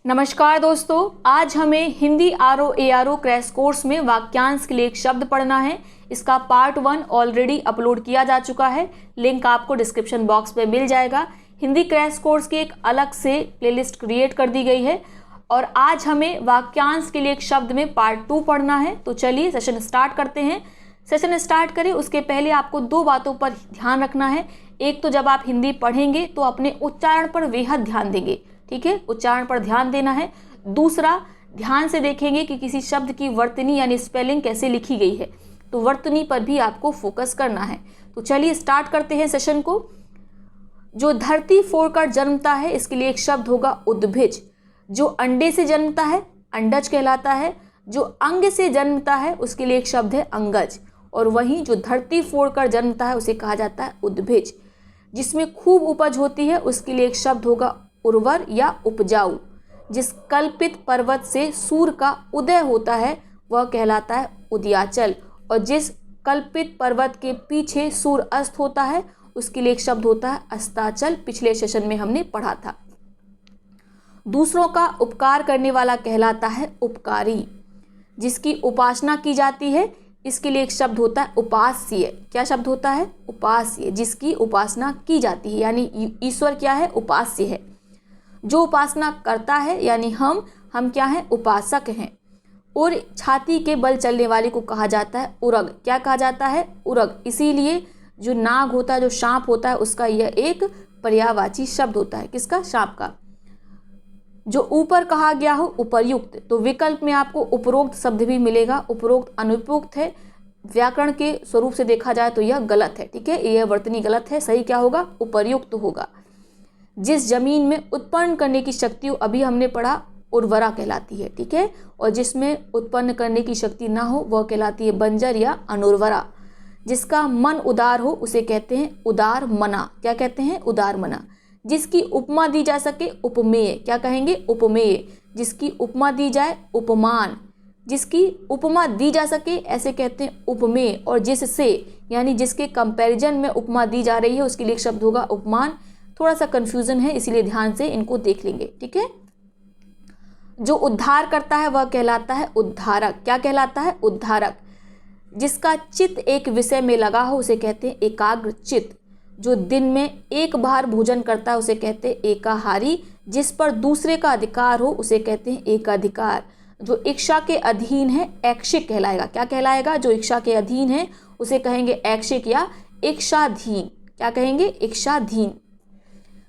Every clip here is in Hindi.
नमस्कार दोस्तों, आज हमें Hindi RO ARO crash course में वाक्यांश के लिए एक शब्द पढ़ना है। इसका पार्ट 1 ऑलरेडी अपलोड किया जा चुका है, लिंक आपको डिस्क्रिप्शन बॉक्स में मिल जाएगा। हिंदी क्रैश कोर्स की एक अलग से प्लेलिस्ट क्रिएट कर दी गई है और आज हमें वाक्यांश के लिए एक शब्द में पार्ट 2 पढ़ना है। तो चलिए सेशन स्टार्ट करते हैं। सेशन स्टार्ट करें उसके पहले आपको दो बातों पर ध्यान रखना है। एक तो जब आप हिंदी पढ़ेंगे तो अपने उच्चारण पर बेहद ध्यान देंगे, ठीक है, उच्चारण पर ध्यान देना है। दूसरा, ध्यान से देखेंगे कि किसी शब्द की वर्तनी यानी स्पेलिंग कैसे लिखी गई है, तो वर्तनी पर भी आपको फोकस करना है। तो चलिए स्टार्ट करते हैं सेशन को। जो धरती फोड़कर जन्मता है, इसके लिए एक शब्द होगा उद्भिज। जो अंडे से जन्मता है अंडज कहलाता है। जो अंग से जन्मता है उसके लिए एक शब्द है अंगज। और वहीं जो धरती फोड़कर जन्मता है उसे कहा जाता है उद्भिज। जिसमें खूब उपज होती है उसके लिए एक शब्द होगा उर्वर या उपजाऊ। जिस कल्पित पर्वत से सूर्य का उदय होता है वह कहलाता है उदयाचल। और जिस कल्पित पर्वत के पीछे सूर्य अस्त होता है उसके लिए एक शब्द होता है अस्ताचल। पिछले सेशन में हमने पढ़ा था। दूसरों का उपकार करने वाला कहलाता है उपकारी। जिसकी उपासना की जाती है इसके लिए एक शब्द होता है उपास्य। क्या शब्द होता है? उपास्य। जिसकी उपासना की जाती है यानी ईश्वर क्या है? उपास्य है। जो उपासना करता है यानी हम क्या हैं? उपासक हैं। और छाती के बल चलने वाले को कहा जाता है उरग। क्या कहा जाता है? उरग। इसीलिए जो नाग होता है, जो सांप होता है, उसका यह एक पर्यायवाची शब्द होता है। किसका? सांप का। जो ऊपर कहा गया हो उपर्युक्त, तो विकल्प में आपको उपरोक्त शब्द भी मिलेगा। उपरोक्त अनुपयुक्त है। व्याकरण के स्वरूप से देखा जाए तो यह गलत है, ठीक है, यह वर्तनी गलत है। सही क्या होगा? उपर्युक्त होगा। जिस जमीन में उत्पन्न करने की शक्ति, अभी हमने पढ़ा, उर्वरा कहलाती है, ठीक है। और जिसमें उत्पन्न करने की शक्ति ना हो वह कहलाती है बंजर या अनुर्वरा। जिसका मन उदार हो उसे कहते हैं उदार मना। क्या कहते हैं? उदार मना। जिसकी उपमा दी जा सके उपमेय। क्या कहेंगे? उपमेय। जिसकी उपमा दी जाए उपमान। जिसकी उपमा दी जा सके ऐसे कहते हैं उपमेय। और जिससे यानी जिसके कंपैरिजन में उपमा दी जा रही है उसके लिए एक शब्द होगा उपमान। थोड़ा सा कंफ्यूजन है इसीलिए ध्यान से इनको देख लेंगे, ठीक है। जो उद्धार करता है वह कहलाता है उद्धारक। क्या कहलाता है? उद्धारक। जिसका चित्त एक विषय में लगा हो उसे कहते हैं एकाग्र चित्त। जो दिन में एक बार भोजन करता है उसे कहते हैं एकाहारी। जिस पर दूसरे का अधिकार हो उसे कहते हैं एकाधिकार। जो इच्छा के अधीन है ऐच्छिक कहलाएगा। क्या कहलाएगा? जो इच्छा के अधीन है उसे कहेंगे ऐच्छिक या इच्छाधीन। क्या कहेंगे? इच्छाधीन।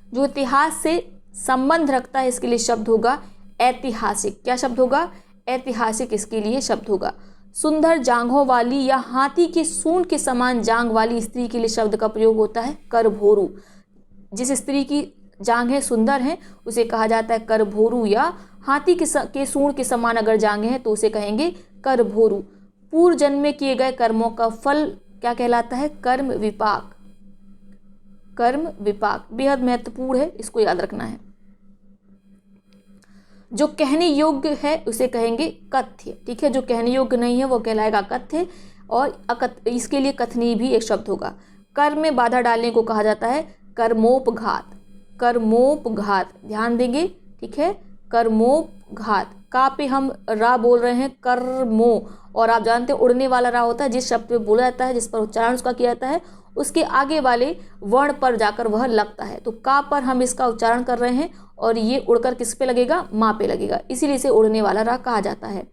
जो इतिहास से संबंध रखता है इसके लिए शब्द होगा ऐतिहासिक। क्या शब्द होगा? ऐतिहासिक इसके लिए शब्द होगा। सुंदर जांघों वाली या हाथी के सूंड के समान जांघ वाली स्त्री के लिए शब्द का प्रयोग होता है करभोरू। जिस स्त्री की जांघें सुंदर हैं उसे कहा जाता है करभोरू। या हाथी के सूंड के समान अगर जांघें हैं तो उसे कहेंगे करभोरू। पूर्व जन्म में किए गए कर्मों का फल क्या कहलाता है? कर्म विपाक। कर्म विपाक बेहद महत्वपूर्ण है, इसको याद रखना है। जो कहने योग्य है उसे कहेंगे कथ्य, ठीक है। जो कहने योग्य नहीं है वो कहलाएगा कथ्य। और इसके लिए कथनीय भी एक शब्द होगा। कर्म में बाधा डालने को कहा जाता है कर्मोपघात। कर्मोपघात ध्यान देंगे, ठीक है। कर्मोपघात। का पे हम रा बोल रहे हैं कर्मो, और आप जानते हैं उड़ने वाला रा होता है जिस शब्द पे बोला जाता है, जिस पर उच्चारण उसका किया जाता है, उसके आगे वाले वर्ण पर जाकर वह लगता है। तो का पर हम इसका उच्चारण कर रहे हैं और ये उड़कर किस पे लगेगा? माँ पे लगेगा, इसीलिए इसे उड़ने वाला रा कहा जाता है।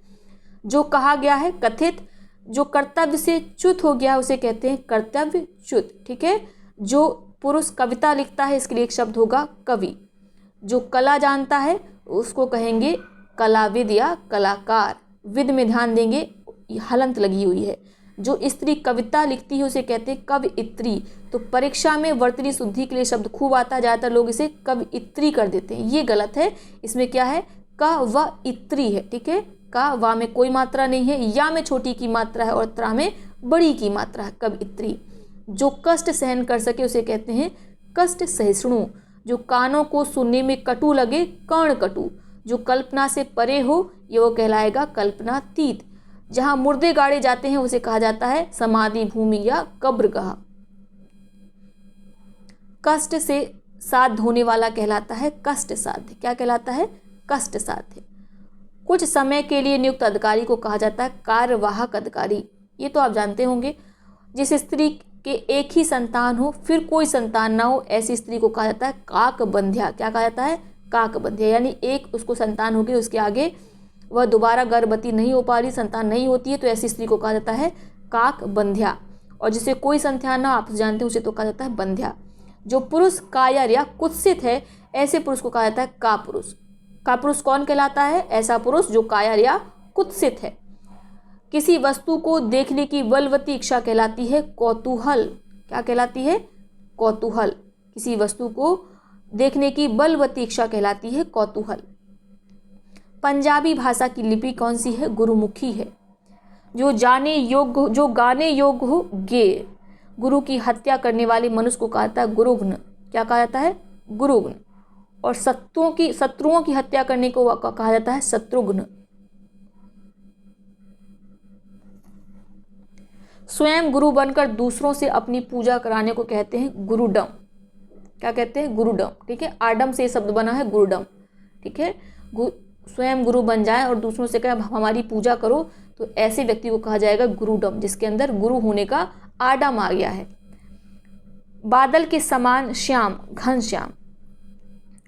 जो कहा गया है कथित। जो कर्तव्य से च्युत हो गया उसे कहते हैं कर्तव्य च्युत, ठीक है। जो पुरुष कविता लिखता है इसके लिए एक शब्द होगा कवि। जो कला जानता है उसको कहेंगे कलाविद या कलाकार। विद में ध्यान देंगे, हलंत लगी हुई है। जो स्त्री कविता लिखती है उसे कहते हैं कवयित्री। तो परीक्षा में वर्तनी शुद्धि के लिए शब्द खूब आता है, ज़्यादातर लोग इसे कवयित्री कर देते हैं, ये गलत है। इसमें क्या है? कवयित्री है, ठीक है। का वा में कोई मात्रा नहीं है, या में छोटी की मात्रा है और त्रा में बड़ी की मात्रा है, कवयित्री। जो कष्ट सहन कर सके उसे कहते हैं कष्ट सहिष्णु। जो कानों को सुनने में कटु लगे कर्णकटु। जो कल्पना से परे हो ये वो कहलाएगा कल्पनातीत। जहां मुर्दे गाड़े जाते हैं उसे कहा जाता है समाधि भूमि या कब्रगाह। कष्ट से साध होने वाला कहलाता है कष्ट साध्य। क्या कहलाता है? कष्ट साध्य। कुछ समय के लिए नियुक्त अधिकारी को कहा जाता है कार्यवाहक अधिकारी। ये तो आप जानते होंगे। जिस स्त्री के एक ही संतान हो फिर कोई संतान ना हो, ऐसी स्त्री को कहा जाता है काकबंध्या। क्या कहा जाता है? काकबंध्या। यानी एक उसको संतान होगी, उसके आगे वह दोबारा गर्भवती नहीं हो पा रही, संतान नहीं होती है, तो ऐसी स्त्री को कहा जाता है काकबंध्या। और जिसे कोई संतान ना, आप जानते हैं, उसे तो कहा जाता है बंध्या। जो पुरुष कायर या कुत्सित है, ऐसे पुरुष को कहा जाता है कापुरुष। कापुरुष कौन कहलाता है? ऐसा पुरुष जो कायर या कुत्सित है। किसी वस्तु को देखने की बलवती इच्छा कहलाती है कौतूहल। क्या कहलाती है? कौतूहल। किसी वस्तु को देखने की बलवती इच्छा कहलाती है कौतूहल। पंजाबी भाषा की लिपि कौन सी है? गुरुमुखी है। जो गाने योग्य हो गेय। गुरु की हत्या करने वाले मनुष्य को कहा जाता है गुरुघ्न। क्या कहा जाता है? गुरुघ्न। और शत्रुओं की हत्या करने को कहा जाता है शत्रुघ्न। स्वयं गुरु बनकर दूसरों से अपनी पूजा कराने को कहते हैं गुरुडम। क्या कहते हैं? गुरुडम। ठीक है, आडम से शब्द बना है गुरुडम। ठीक है, स्वयं गुरु बन जाए और दूसरों से कहे हमारी पूजा करो, तो ऐसे व्यक्ति को कहा जाएगा गुरुडम, जिसके अंदर गुरु होने का आडम आ गया है। बादल के समान श्याम, घनश्याम,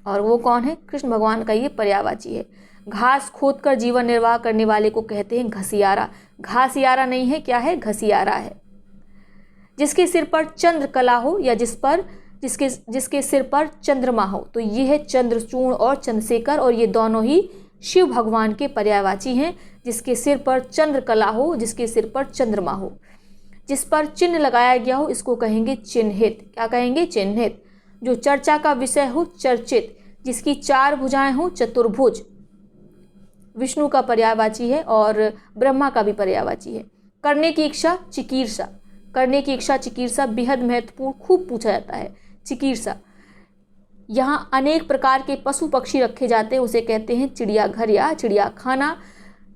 और वो कौन है? कृष्ण भगवान का ये पर्यायवाची है। घास खोदकर जीवन निर्वाह करने वाले को कहते हैं घसियारा। घासियारा नहीं है, क्या है? घसियारा है। जिसके सिर पर चंद्रकला हो या जिसके सिर पर चंद्रमा हो, तो ये है चंद्रचूर्ण और चंद्रशेखर, और ये दोनों ही शिव भगवान के पर्यायवाची हैं। जिसके सिर पर चंद्रकला हो, जिसके सिर पर चंद्रमा हो, जिस पर चिन्ह लगाया गया हो, इसको कहेंगे चिन्हित। क्या कहेंगे? चिन्हित। जो चर्चा का विषय हो, चर्चित। जिसकी 4 भुजाएं हो, चतुर्भुज। विष्णु का पर्यायवाची है और ब्रह्मा का भी पर्यायवाची है। करने की इच्छा, चिकीर्षा। करने की इच्छा, चिकीर्षा बेहद महत्वपूर्ण, खूब पूछा जाता है चिकीर्षा। यहाँ अनेक प्रकार के पशु पक्षी रखे जाते हैं, उसे कहते हैं चिड़ियाघर या चिड़ियाखाना।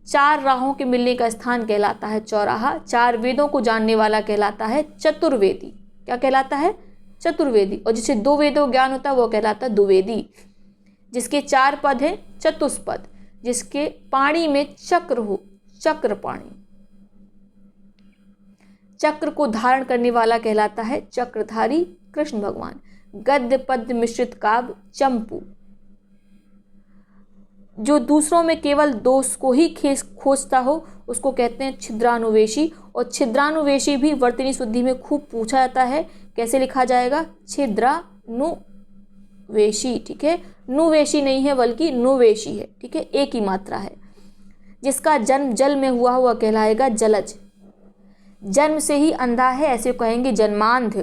4 राहों के मिलने का स्थान कहलाता है चौराहा। 4 वेदों को जानने वाला कहलाता है चतुर्वेदी। क्या कहलाता है? चतुर्वेदी। और जिसे 2 वेदों ज्ञान होता है वो कहलाता है द्विवेदी। जिसके 4 पद हैं, चतुष्पद। जिसके पाणी में चक्र हो, चक्रपाणी। चक्र को धारण करने वाला कहलाता है चक्रधारी, कृष्ण भगवान। गद्य पद्य मिश्रित काव्य, चंपू। जो दूसरों में केवल दोष को ही खोजता हो, उसको कहते हैं छिद्रानुवेशी। और छिद्रानुवेशी भी वर्तनी शुद्धि में खूब पूछा जाता है। कैसे लिखा जाएगा? छिद्रानुवेशी। ठीक है, नुवेशी नहीं है बल्कि नुवेशी है। ठीक है, एक ही मात्रा है। जिसका जन्म जल में हुआ वह कहलाएगा जलज। जन्म से ही अंधा है, ऐसे कहेंगे जन्मांध।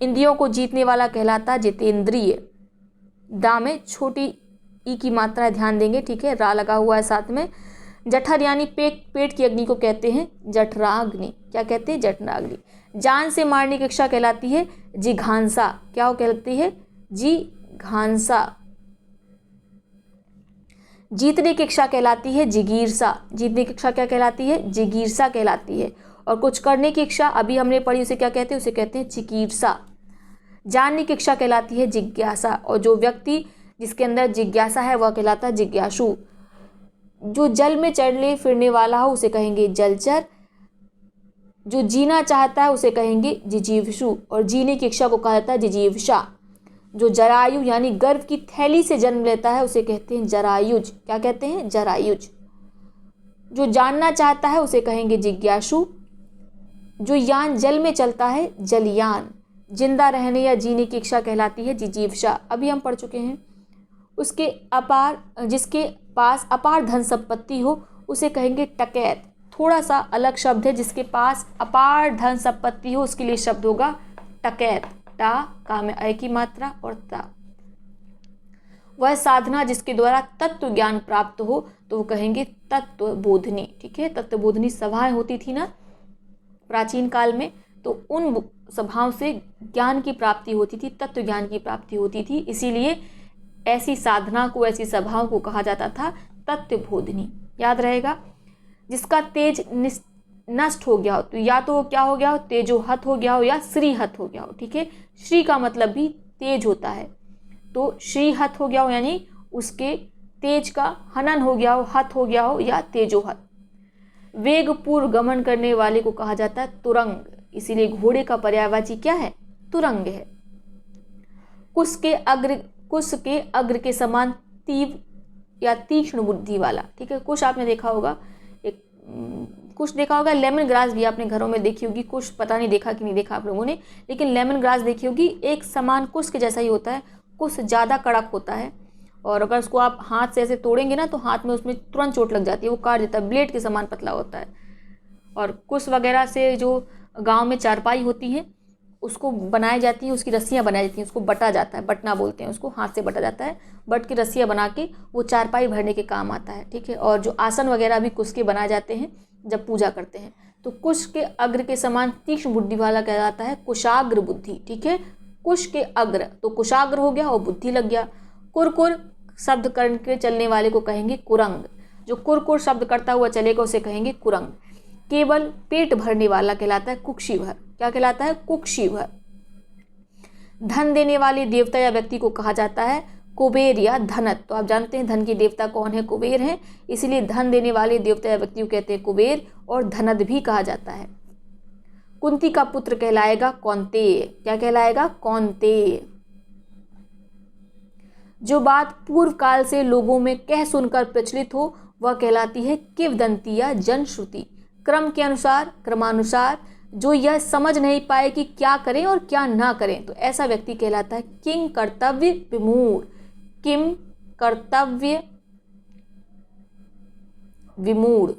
इंद्रियों को जीतने वाला कहलाता है जितेंद्रिय। दा में छोटी ई की मात्रा ध्यान देंगे। ठीक है, रा लगा हुआ है साथ में। जठर यानी पेट की अग्नि को कहते हैं जठराग्नि। क्या कहते हैं? जठराग्नि। जान से मारने की इच्छा कहलाती है जिघांसा। क्या कहलाती है? जिघांसा। जीतने की इच्छा कहलाती है जिगीर्षा। जीतने की इच्छा क्या कहलाती है? जिगीर्षा कहलाती है। और कुछ करने की इच्छा अभी हमने पढ़ी, उसे क्या कहते हैं? उसे कहते हैं चिकीर्षा। जानने की इच्छा कहलाती है जिज्ञासा। और जो व्यक्ति जिसके अंदर जिज्ञासा है वह कहलाता है जिज्ञासु। जो जल में चलने फिरने वाला हो उसे कहेंगे जलचर। जो जीना चाहता है उसे कहेंगे जिजीवसु। और जीने की इच्छा को कहा जाता है जिजीवषा। जो जरायु यानी गर्भ की थैली से जन्म लेता है उसे कहते हैं जरायुज। क्या कहते हैं? जरायुज। जो जानना चाहता है उसे कहेंगे जिज्ञासु। जो यान जल में चलता है जलयान। जिंदा रहने या जीने की इच्छा कहलाती है जिजीवषा। अभी हम पढ़ चुके हैं। जिसके पास अपार धन संपत्ति हो उसे कहेंगे टकैत। थोड़ा सा अलग शब्द है, जिसके पास अपार धन संपत्ति हो उसके लिए शब्द होगा टकैत। टा का में अय की मात्रा और ता। वह साधना जिसके द्वारा तत्व ज्ञान प्राप्त हो तो वो कहेंगे तत्व बोधनी। ठीक है, तत्व बोधनी सभाएं होती थी ना प्राचीन काल में, तो उन सभाओं से ज्ञान की प्राप्ति होती थी, तत्व ज्ञान की प्राप्ति होती थी। इसीलिए ऐसी साधना को, ऐसी सभाओं को कहा जाता था तत्व बोधनी। याद रहेगा। जिसका तेज नष्ट हो गया हो तो या तो क्या हो गया हो? तेजोहत हो गया हो या श्रीहत हो गया हो। ठीक है, श्री का मतलब भी तेज होता है, तो श्रीहत हो गया हो यानी उसके तेज का हनन हो गया हो, हत हो गया हो, या तेजोहत। वेगपूर्व गमन करने वाले को कहा जाता है तुरंग, इसीलिए घोड़े का पर्यायवाची क्या है? तुरंग है। कुश के अग्र के समान तीव्र या तीक्ष्ण बुद्धि वाला, ठीक है। कुश आपने देखा होगा, एक कुश देखा होगा, लेमन ग्रास भी आपने घरों में देखी होगी। कुश पता नहीं देखा कि नहीं देखा आप लोगों ने, लेकिन लेमन ग्रास देखी होगी, एक समान कुश के जैसा ही होता है। कुश ज़्यादा कड़क होता है और अगर उसको आप हाथ से ऐसे तोड़ेंगे ना तो हाथ में उसमें तुरंत चोट लग जाती है, वो काट देता है, ब्लेड के समान पतला होता है। और कुश वगैरह से जो गांव में चारपाई होती है उसको बनाई जाती है, उसकी रस्सियाँ बनाई जाती हैं, उसको बटा जाता है, बटना बोलते हैं उसको, हाथ से बटा जाता है, बट की रस्सियाँ बना के वो चारपाई भरने के काम आता है, ठीक है। और जो आसन वगैरह भी कुश के बनाए जाते हैं जब पूजा करते हैं। तो कुश के अग्र के समान तीक्ष्ण बुद्धि वाला कहलाता है कुशाग्र बुद्धि, ठीक है। कुश के अग्र तो कुशाग्र हो गया और बुद्धि लग गया। कुरकुर शब्द करके चलने वाले को कहेंगे कुरंग, जो कुरकुर शब्द करता हुआ चलेगा उसे कहेंगे कुरंग। केवल पेट भरने वाला कहलाता है कुक्षिभर। क्या कहलाता है? कुक्षिभर। धन देने वाले देवता या व्यक्ति को कहा जाता है कुबेर या धनत। तो आप जानते हैं धन के देवता कौन है? कुबेर हैं, इसीलिए धन देने वाले देवता या व्यक्ति को कहते हैं कुबेर, और धनद भी कहा जाता है। कुंती का पुत्र कहलाएगा कौन्तेय। क्या कहलाएगा? कौन्तेय। जो बात पूर्व काल से लोगों में कह सुनकर प्रचलित हो वह कहलाती है किंवदंती या जनश्रुति। क्रम के अनुसार, क्रमानुसार जो यह समझ नहीं पाए कि क्या करें और क्या ना करें, तो ऐसा व्यक्ति कहलाता है किम कर्तव्य विमूढ़। किम कर्तव्य विमूढ़।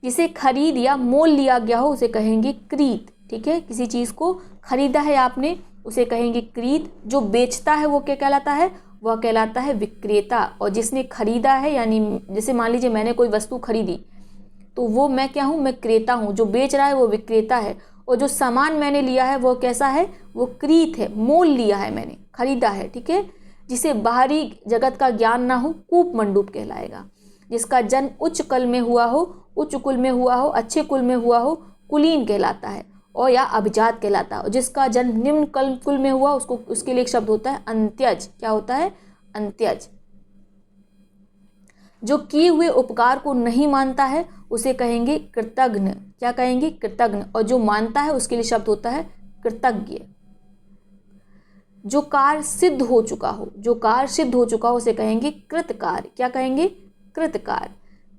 जिसे खरीद या मोल लिया गया हो उसे कहेंगे क्रीत, ठीक है। किसी चीज को खरीदा है आपने उसे कहेंगे क्रीत। जो बेचता है वो क्या कहलाता है? वह कहलाता है विक्रेता। और जिसने खरीदा है, यानी जैसे मान लीजिए मैंने कोई वस्तु खरीदी तो वो मैं क्या हूँ? मैं क्रेता हूँ। जो बेच रहा है वो विक्रेता है, और जो सामान मैंने लिया है वो कैसा है? वो क्रीत है, मोल लिया है मैंने, खरीदा है, ठीक है। जिसे बाहरी जगत का ज्ञान ना हो कूप मंडूप कहलाएगा। जिसका जन्म उच्च कुल में हुआ हो, अच्छे कुल में हुआ हो, कुलीन कहलाता है, और या अभिजात कहलाता है। और जिसका जन्म निम्न कुल में हुआ उसको, उसके लिए एक शब्द होता है अंत्यज। क्या होता है? अंत्यज। जो किए हुए उपकार को नहीं मानता है उसे कहेंगे कृतघ्न। क्या कहेंगे? कृतघ्न। और जो मानता है उसके लिए शब्द होता है कृतज्ञ। जो कार्य सिद्ध हो चुका हो, उसे कहेंगे कृतकार। क्या कहेंगे? कृतकार।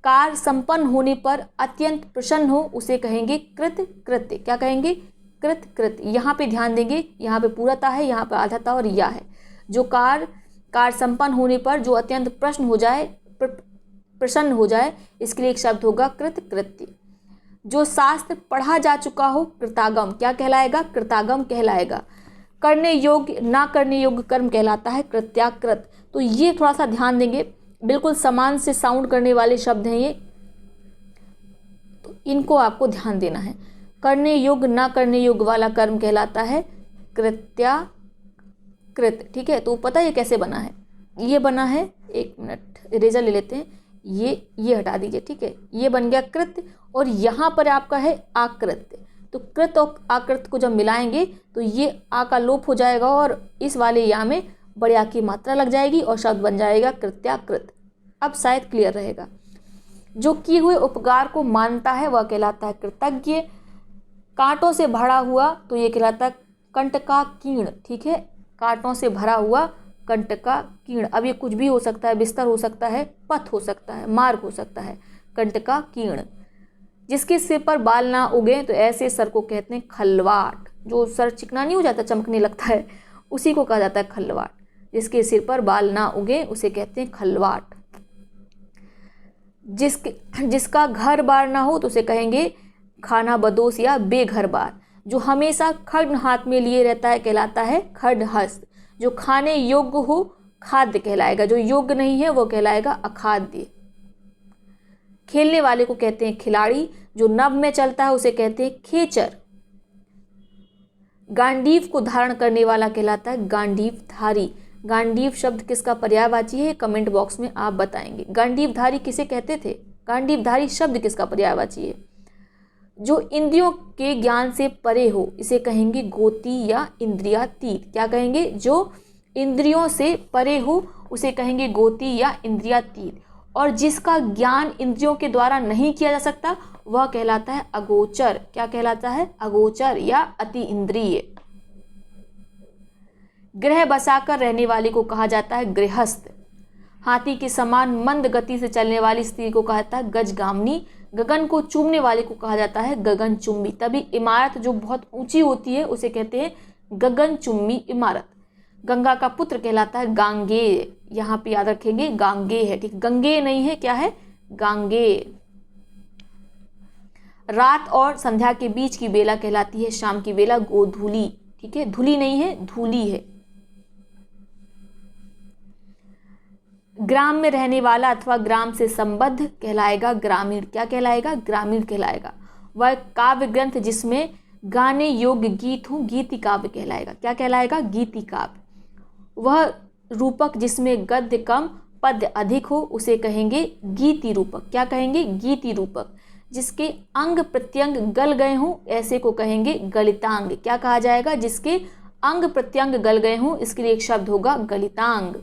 कार्य संपन्न होने पर अत्यंत प्रसन्न हो उसे कहेंगे कृत्य। क्या कहेंगे? कृत्य। यहाँ पे ध्यान देंगे, यहाँ पे पूराता है, यहाँ पे आधाता और या है। जो कार्य संपन्न होने पर जो अत्यंत प्रसन्न हो जाए, इसके लिए एक शब्द होगा कृत्य। जो शास्त्र पढ़ा जा चुका हो कृतागम। क्या कहलाएगा? कृतागम कहलाएगा। करने योग्य ना करने योग्य कर्म कहलाता है कृत्याकृत। तो ये थोड़ा सा ध्यान देंगे, बिल्कुल समान से साउंड करने वाले शब्द हैं ये, तो इनको आपको ध्यान देना है। करने योग्य ना करने योग्य वाला कर्म कहलाता है कृत्याकृत, ठीक है। तो पता है ये कैसे बना है? ये बना है, एक मिनट इरेजर ले लेते हैं, ये हटा दीजिए, ठीक है। ये बन गया कृत्य, और यहाँ पर आपका है आकृत्य। तो कृत और आकृत को जब मिलाएंगे तो ये आ का लोप हो जाएगा और इस वाले या में बड़े आ की मात्रा लग जाएगी और शब्द बन जाएगा कृत्याकृत। अब शायद क्लियर रहेगा। जो किए हुए उपकार को मानता है वह कहलाता है कृतज्ञ। कांटों से भरा हुआ तो ये कहलाता है कंटकाकीर्ण, ठीक है। कांटों से भरा हुआ कंटकाकीर्ण। अब ये कुछ भी हो सकता है, बिस्तर हो सकता है, पथ हो सकता है, मार्ग हो सकता है। कंटकाकीर्ण। जिसके सिर पर बाल ना उगे तो ऐसे सर को कहते हैं खलवाट। जो सर चिकना नहीं हो जाता, चमकने लगता है, उसी को कहा जाता है खलवाट। जिसके सिर पर बाल ना उगे उसे कहते हैं खलवाट। जिसका घर बार ना हो तो उसे कहेंगे खाना बदोश या बेघर बार। जो हमेशा खड्ग हाथ में लिए रहता है कहलाता है खड्गहस्त। जो खाने योग्य हो खाद्य कहलाएगा, जो योग्य नहीं है वो कहलाएगा अखाद्य। खेलने वाले को कहते हैं खिलाड़ी। जो नभ में चलता है उसे कहते हैं खेचर। गांडीव को धारण करने वाला कहलाता है गांडीवधारी। गांडीव शब्द किसका पर्यायवाची है? कमेंट बॉक्स में आप बताएंगे। गांडीवधारी किसे कहते थे? गांडीवधारी शब्द किसका पर्यायवाची है? जो इंद्रियों के ज्ञान से परे हो इसे कहेंगे गोती या इंद्रियातीत। क्या कहेंगे? जो इंद्रियों से परे हो उसे कहेंगे गोती या इंद्रियातीत। और जिसका ज्ञान इंद्रियों के द्वारा नहीं किया जा सकता वह कहलाता है अगोचर। क्या कहलाता है? अगोचर या अति इंद्रिय। गृह बसाकर रहने वाले को कहा जाता है गृहस्थ। हाथी के समान मंद गति से चलने वाली स्त्री को कहा जाता है गजगामिनी। गगन को चूमने वाले को कहा जाता है गगनचुंबी। तभी इमारत जो बहुत ऊंची होती है उसे कहते हैं गगनचुंबी इमारत। गंगा का पुत्र कहलाता है गांगेय। यहाँ पे याद रखेंगे गांगेय है, ठीक, गंगे नहीं है, क्या है? गांगेय। रात और संध्या के बीच की बेला कहलाती है शाम की बेला गोधूली। ठीक है, धूली नहीं है, धूली है। ग्राम में रहने वाला अथवा ग्राम से संबद्ध कहलाएगा ग्रामीण। क्या कहलाएगा? ग्रामीण कहलाएगा। वह काव्य ग्रंथ जिसमें गाने योग्य गीत हो गीति काव्य कहलाएगा। क्या कहलाएगा? गीति काव्य। वह रूपक जिसमें गद्य कम पद्य अधिक हो उसे कहेंगे गीति रूपक। क्या कहेंगे? गीति रूपक। जिसके अंग प्रत्यंग गल गए हों ऐसे को कहेंगे गलितांग। क्या कहा जाएगा? जिसके अंग प्रत्यंग गल गए हों, इसके लिए एक शब्द होगा गलितांग।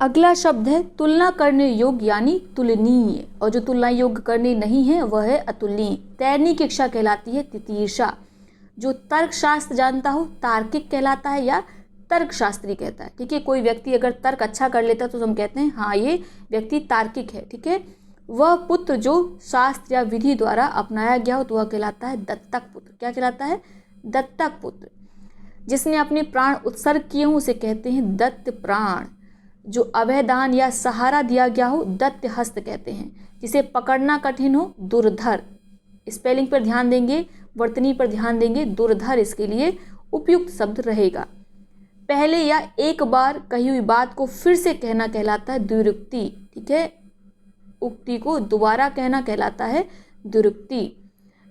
अगला शब्द है तुलना करने योग्य यानी तुलनीय, और जो तुलना योग्य करने नहीं है वह है अतुलनीय। तैरने की इच्छा कहलाती है तितीर्षा। जो तर्क शास्त्र जानता हो तार्किक कहलाता है या तर्क शास्त्री कहता है। ठीक है, कोई व्यक्ति अगर तर्क अच्छा कर लेता है तो हम कहते हैं हाँ ये व्यक्ति तार्किक है। ठीक है, वह पुत्र जो शास्त्र या विधि द्वारा अपनाया गया हो तो वह कहलाता है दत्तक पुत्र। क्या कहलाता है? दत्तक पुत्र। जिसने अपने प्राण उत्सर्ग किए हों उसे कहते हैं दत्त प्राण। जो अभयदान या सहारा दिया गया हो दत्त हस्त कहते हैं। जिसे पकड़ना कठिन हो दुर्धर। स्पेलिंग पर ध्यान देंगे, वर्तनी पर ध्यान देंगे। दुर्धर इसके लिए उपयुक्त शब्द रहेगा। पहले या एक बार कही हुई बात को फिर से कहना कहलाता है द्विरुक्ति। ठीक है, उक्ति को दोबारा कहना कहलाता है द्विरुक्ति।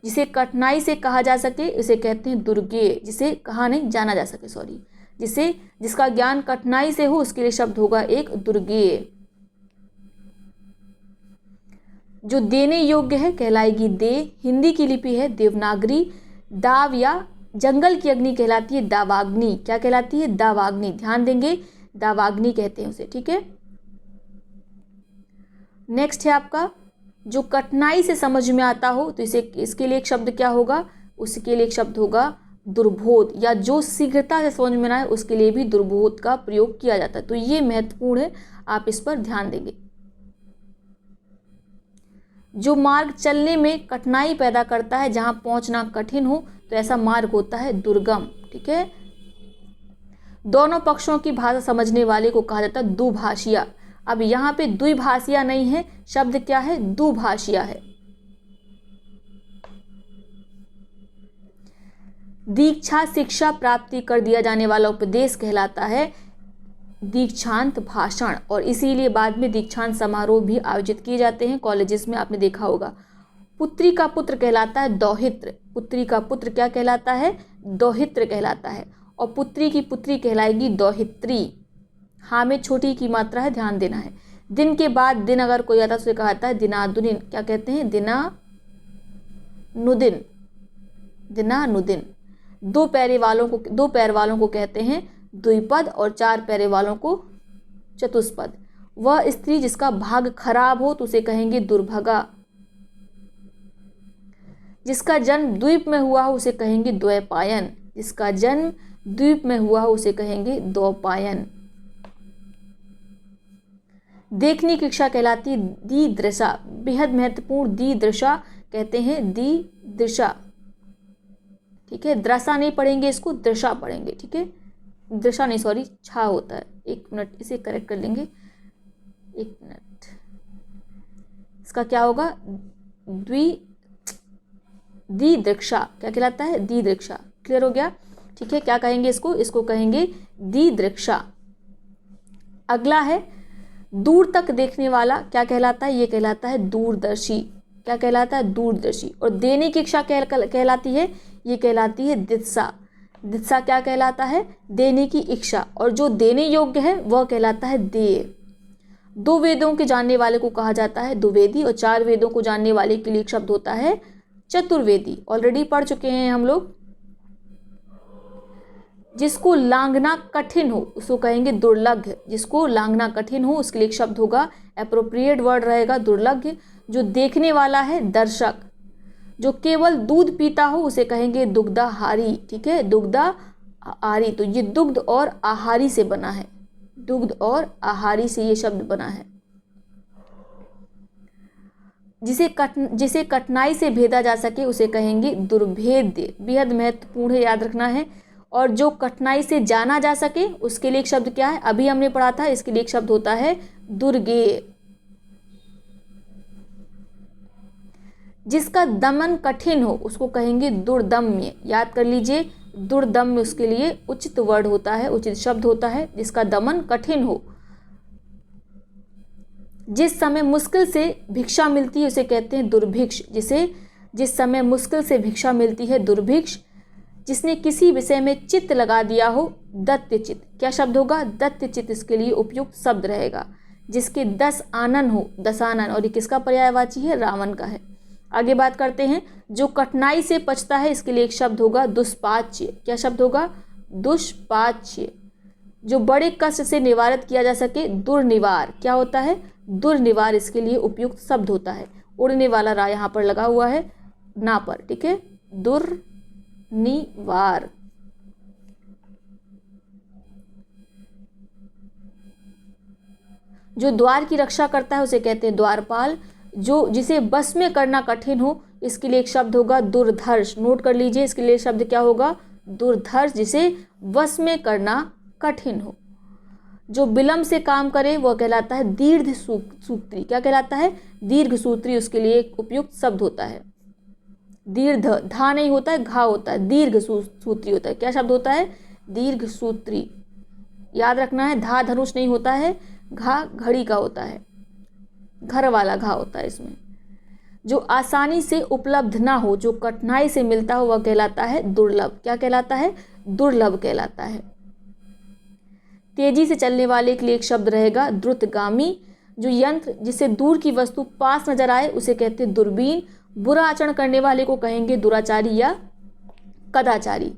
जिसे कठिनाई से कहा जा सके उसे कहते हैं दुर्गेय। जिसे कहा नहीं जाना जा सके, जिसका ज्ञान कठिनाई से हो उसके लिए शब्द होगा एक दुर्गेय। जो देने योग्य है कहलाएगी दे। हिंदी की लिपि है देवनागरी। दाव या जंगल की अग्नि कहलाती है दावाग्नि। क्या कहलाती है? दावाग्नि। ध्यान देंगे, दावाग्नि कहते हैं उसे। ठीक है, नेक्स्ट है आपका जो कठिनाई से समझ में आता हो तो इसके लिए एक शब्द क्या होगा? उसके लिए एक शब्द होगा दुर्बोध। या जो शीघ्रता से समझ में ना आए उसके लिए भी दुर्बोध का प्रयोग किया जाता है। तो ये महत्वपूर्ण है, आप इस पर ध्यान देंगे। जो मार्ग चलने में कठिनाई पैदा करता है, जहां पहुंचना कठिन हो तो ऐसा मार्ग होता है दुर्गम। ठीक है, दोनों पक्षों की भाषा समझने वाले को कहा जाता है दुभाषिया। अब यहाँ पे द्विभाषिया नहीं है, शब्द क्या है? दुभाषिया है। दीक्षा शिक्षा प्राप्ति कर दिया जाने वाला उपदेश कहलाता है दीक्षांत भाषण। और इसीलिए बाद में दीक्षांत समारोह भी आयोजित किए जाते हैं कॉलेजेस में, आपने देखा होगा। पुत्री का पुत्र कहलाता है दौहित्र। पुत्री का पुत्र क्या कहलाता है? दौहित्र कहलाता है। और पुत्री की पुत्री कहलाएगी दौहित्री। हाँ में छोटी की मात्रा है, ध्यान देना है। दिन के बाद दिन अगर कोई आता है तो उसे कहा जाता है दिनानुदिन। क्या कहते हैं? दिनानुदिन। दिनानुदिन। दो पैर वालों को कहते हैं द्विपद और चार पैरे वालों को चतुष्पद। वह स्त्री जिसका भाग खराब हो तो उसे कहेंगे दुर्भगा। जिसका जन्म द्वीप में हुआ हो उसे कहेंगे द्वैपायन। जिसका जन्म द्वीप में हुआ हो उसे कहेंगे द्वैपायन। देखने की इच्छा कहलाती है दीदृशा। बेहद महत्वपूर्ण, दीदृशा कहते हैं दीदृशा। ठीक है, दृशा नहीं पढ़ेंगे, इसको दृशा पढ़ेंगे। ठीक है, दृशा नहीं, सॉरी, छा होता है। एक मिनट, इसे करेक्ट कर लेंगे, एक मिनट। इसका क्या होगा? दीदृक्षा। क्या कहलाता है? दीदृक्षा। क्लियर हो गया? ठीक है, क्या कहेंगे इसको? इसको कहेंगे दीदृक्षा। अगला है दूर तक देखने वाला। क्या कहलाता है? ये कहलाता है दूरदर्शी। क्या कहलाता है? दूरदर्शी। और देने की इच्छा कहलाती है, ये कहलाती है दित्सा। दित्सा क्या कहलाता है? देने की इच्छा। और जो देने योग्य है वह कहलाता है देय। दो वेदों के जानने वाले को कहा जाता है द्विवेदी, और चार वेदों को जानने वाले के लिए एक शब्द होता है चतुर्वेदी। ऑलरेडी पढ़ चुके हैं हम लोग। जिसको लांघना कठिन हो उसको कहेंगे दुर्लभ। जिसको लांघना कठिन हो उसके लिए एक शब्द होगा, एप्रोप्रिएट वर्ड रहेगा दुर्लभ। जो देखने वाला है दर्शक। जो केवल दूध पीता हो उसे कहेंगे दुग्धाहारी। ठीक है, दुग्धाहारी। तो ये दुग्ध और आहारी से बना है, दुग्ध और आहारी से ये शब्द बना है। जिसे कठिनाई से भेदा जा सके उसे कहेंगे दुर्भेद्य। बेहद महत्वपूर्ण है, याद रखना है। और जो कठिनाई से जाना जा सके उसके लिए एक शब्द क्या है, अभी हमने पढ़ा था, इसके लिए एक शब्द होता है दुर्गेय। जिसका दमन कठिन हो उसको कहेंगे दुर्दम्य। याद कर लीजिए, दुर्दम्य उसके लिए उचित वर्ड होता है, उचित शब्द होता है, जिसका दमन कठिन हो। जिस समय मुश्किल से भिक्षा मिलती है उसे कहते हैं दुर्भिक्ष। जिस समय मुश्किल से भिक्षा मिलती है दुर्भिक्ष। जिसने किसी विषय में चित्त लगा दिया हो दत्यचित्त। क्या शब्द होगा, दत्यचित्त इसके लिए उपयुक्त शब्द रहेगा। जिसके 10 आनन हो, दशानन, और ये किसका पर्यायवाची है, रावण का है। आगे बात करते हैं। जो कठिनाई से पचता है इसके लिए एक शब्द होगा दुष्पाच्य। क्या शब्द होगा, दुष्पाच्य। जो बड़े कष्ट से निवारित किया जा सके दुर्निवार। क्या होता है, दुर्निवार इसके लिए उपयुक्त शब्द होता है। उड़ने वाला रा यहाँ पर लगा हुआ है ना पर, ठीक है, दुर्निवार। जो द्वार की रक्षा करता है उसे कहते हैं द्वारपाल। जिसे बस में करना कठिन हो इसके लिए एक शब्द होगा दुर्धर्ष। नोट कर लीजिए, इसके लिए शब्द क्या होगा, दुर्धर्ष। जिसे वश में करना कठिन हो। जो विलंब से काम करे वह कहलाता है दीर्घ सूत्री। क्या कहलाता है, दीर्घ सूत्री उसके लिए एक उपयुक्त शब्द होता है। दीर्घ, धा नहीं होता है, घा होता है, दीर्घ सूत्री होता है। क्या शब्द होता है, दीर्घ सूत्री। याद रखना है, धा धनुष नहीं होता है, घा घड़ी का होता है, घर वाला घा होता है इसमें। जो आसानी से उपलब्ध ना हो, जो कठिनाई से मिलता हो, वह कहलाता है दुर्लभ। क्या कहलाता है, दुर्लभ कहलाता है। तेजी से चलने वाले के लिए एक शब्द रहेगा द्रुतगामी। जो यंत्र जिससे दूर की वस्तु पास नजर आए उसे कहते हैं दूरबीन। बुरा आचरण करने वाले को कहेंगे दुराचारी या कदाचारी।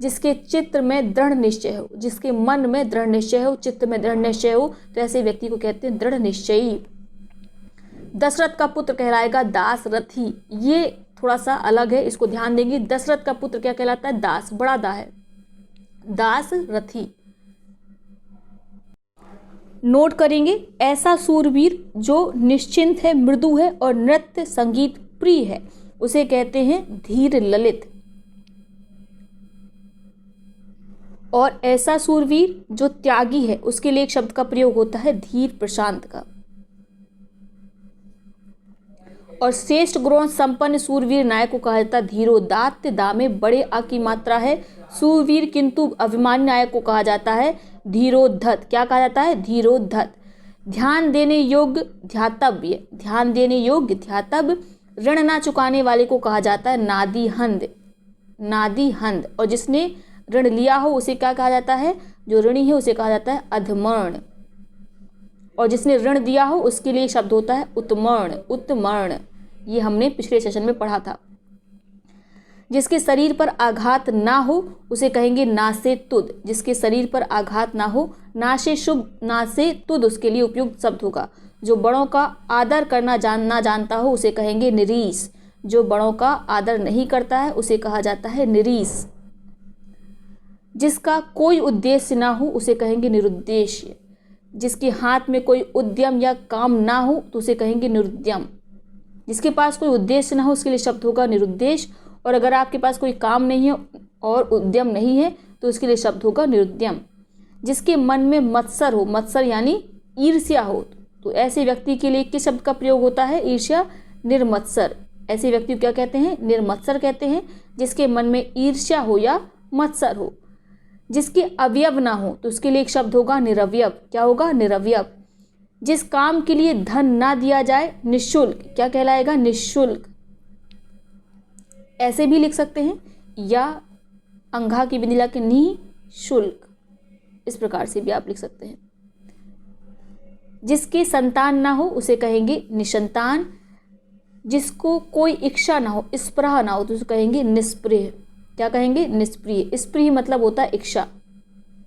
जिसके चित्त में दृढ़ निश्चय हो, जिसके मन में दृढ़ निश्चय हो, चित्त में दृढ़ निश्चय हो, तो ऐसे व्यक्ति को कहते हैं दृढ़ निश्चयी। दशरथ का पुत्र कहलाएगा दासरथी। ये थोड़ा सा अलग है, इसको ध्यान देंगे। दशरथ का पुत्र क्या कहलाता है, दास, बड़ा दा है, दासरथी। नोट करेंगे, ऐसा सूरवीर जो निश्चिंत है, मृदु है और नृत्य संगीत प्रिय है उसे कहते हैं धीर ललित। और ऐसा सूरवीर जो त्यागी है उसके लिए एक शब्द का प्रयोग होता है धीर प्रशांत का। और श्रेष्ठ गुण संपन्न सूरवीर नायक को कहा जाता है धीरोदात्त। दा में बड़े आ की मात्रा है। सूरवीर किंतु अभिमानी नायक को कहा जाता है धीरोद्धत। क्या कहा जाता है, धीरोद्धत। ध्यान देने योग्य ध्यातव्य, ध्यान देने योग्य ध्यातव्य। ऋण ना चुकाने वाले को कहा जाता है नादीहंद, नादीहंद। और जिसने ऋण लिया हो उसे क्या कहा जाता है, जो ऋणी है उसे कहा जाता है अधमर्ण। और जिसने ऋण दिया हो उसके लिए शब्द होता है उत्मर्ण, उत्मर्ण। ये हमने पिछले सेशन में पढ़ा था। जिसके शरीर पर आघात ना हो उसे कहेंगे नासे तुद। जिसके शरीर पर आघात ना हो, नासे शुभ, नासे तुद उसके लिए उपयुक्त शब्द होगा। जो बड़ों का आदर करना ना जानता हो उसे कहेंगे निरीश। जो बड़ों का आदर नहीं करता है उसे कहा जाता है निरीश। जिसका कोई उद्देश्य ना हो उसे कहेंगे निरुद्देश्य। जिसके हाथ में कोई उद्यम या काम ना हो तो उसे कहेंगे निरुद्यम। जिसके पास कोई उद्देश्य ना हो उसके लिए शब्द होगा निरुद्देश। और अगर आपके पास कोई काम नहीं है और उद्यम नहीं है तो उसके लिए शब्द होगा निरुद्यम। जिसके मन में मत्सर हो, मत्सर यानी ईर्ष्या हो, तो ऐसे व्यक्ति के लिए किस शब्द का प्रयोग होता है, ईर्ष्या, निर्मत्सर। ऐसे व्यक्ति को क्या कहते हैं, निर्मत्सर कहते हैं। जिसके मन में ईर्ष्या हो या मत्सर हो। जिसके अवयव ना हो तो उसके लिए एक शब्द होगा निरवयव। क्या होगा, निरवयव। जिस काम के लिए धन ना दिया जाए निःशुल्क, क्या कहलाएगा, निःशुल्क। ऐसे भी लिख सकते हैं, या अंघा की बिंदी के निःशुल्क, इस प्रकार से भी आप लिख सकते हैं। जिसकी संतान ना हो उसे कहेंगे निसंतान। जिसको कोई इच्छा ना हो, स्पृहा ना हो, तो उसे कहेंगे निष्प्रिय। क्या कहेंगे? निष्प्रिय। स्प्रिय मतलब होता है इच्छा,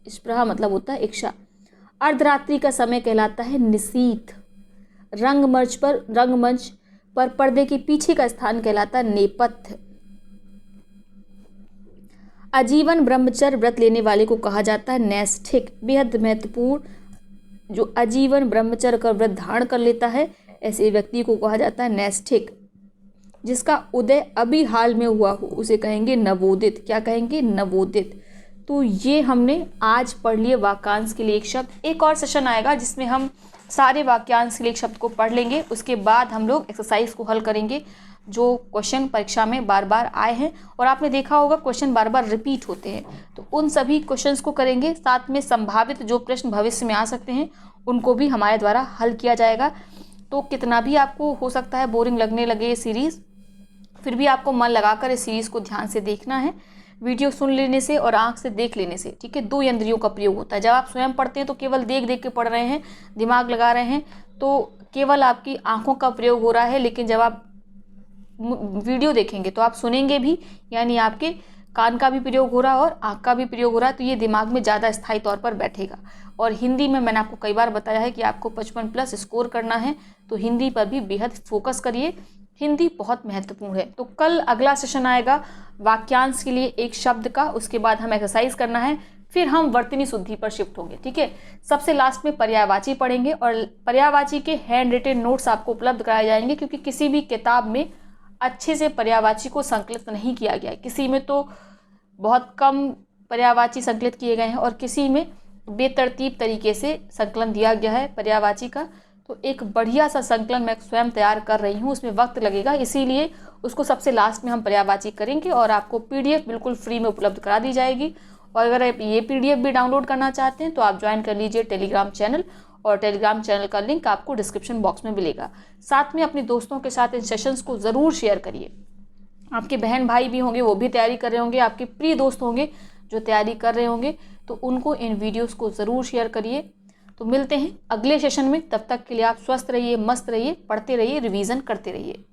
स्पृहा मतलब होता है इच्छा। अर्धरात्रि का समय कहलाता है निशीथ। रंगमंच पर पर्दे के पीछे का स्थान कहलाता है नेपथ्य। आजीवन ब्रह्मचर्य व्रत लेने वाले को कहा जाता है नैष्ठिक। बेहद महत्वपूर्ण, जो आजीवन ब्रह्मचर्य का व्रत धारण कर लेता है ऐसे व्यक्ति को कहा जाता है नैष्ठिक। जिसका उदय अभी हाल में हुआ हो उसे कहेंगे नवोदित। क्या कहेंगे? नवोदित। तो ये हमने आज पढ़ लिए वाक्यांश के लिए एक शब्द। एक और सेशन आएगा जिसमें हम सारे वाक्यांश के लिए एक शब्द को पढ़ लेंगे। उसके बाद हम लोग एक्सरसाइज को हल करेंगे जो क्वेश्चन परीक्षा में बार बार आए हैं और आपने देखा होगा क्वेश्चन बार बार रिपीट होते हैं, तो उन सभी क्वेश्चंस को करेंगे। साथ में संभावित जो प्रश्न भविष्य में आ सकते हैं उनको भी हमारे द्वारा हल किया जाएगा। तो कितना भी आपको हो सकता है बोरिंग लगने लगे ये सीरीज़, फिर भी आपको मन लगाकर इस सीरीज़ को ध्यान से देखना है। वीडियो सुन लेने से और आंख से देख लेने से, ठीक है, 2 इंद्रियों का प्रयोग होता है। जब आप स्वयं पढ़ते हैं तो केवल देख देख के पढ़ रहे हैं, दिमाग लगा रहे हैं, तो केवल आपकी आंखों का प्रयोग हो रहा है। लेकिन जब आप वीडियो देखेंगे तो आप सुनेंगे भी, यानी आपके कान का भी प्रयोग हो रहा है और आँख का भी प्रयोग हो रहा है, तो ये दिमाग में ज़्यादा स्थायी तौर पर बैठेगा। और हिंदी में मैंने आपको कई बार बताया है कि आपको 55+ स्कोर करना है, तो हिंदी पर भी बेहद फोकस करिए। हिंदी बहुत महत्वपूर्ण है। तो कल अगला सेशन आएगा वाक्यांश के लिए एक शब्द का, उसके बाद हम एक्सरसाइज करना है, फिर हम वर्तनी शुद्धि पर शिफ्ट होंगे, ठीक है। सबसे लास्ट में पर्यायवाची पढ़ेंगे और पर्यायवाची के हैंड रिटेन नोट्स आपको उपलब्ध कराए जाएंगे, क्योंकि किसी भी किताब में अच्छे से पर्यायवाची को संकलित नहीं किया गया है। किसी में तो बहुत कम पर्यायवाची संकलित किए गए हैं और किसी में बेतरतीब तरीके से संकलन दिया गया है पर्यायवाची का। तो एक बढ़िया सा संकलन मैं स्वयं तैयार कर रही हूँ, उसमें वक्त लगेगा, इसीलिए उसको सबसे लास्ट में हम पर्यायवाची करेंगे और आपको PDF बिल्कुल फ्री में उपलब्ध करा दी जाएगी। और अगर आप ये PDF भी डाउनलोड करना चाहते हैं तो आप ज्वाइन कर लीजिए टेलीग्राम चैनल, और टेलीग्राम चैनल का लिंक आपको डिस्क्रिप्शन बॉक्स में मिलेगा। साथ में अपने दोस्तों के साथ इन सेशंस को ज़रूर शेयर करिए। आपके बहन भाई भी होंगे, वो भी तैयारी कर रहे होंगे, आपके प्रिय दोस्त होंगे जो तैयारी कर रहे होंगे, तो उनको इन वीडियोस को ज़रूर शेयर करिए। तो मिलते हैं अगले सेशन में, तब तक के लिए आप स्वस्थ रहिए, मस्त रहिए, पढ़ते रहिए, रिवीजन करते रहिए।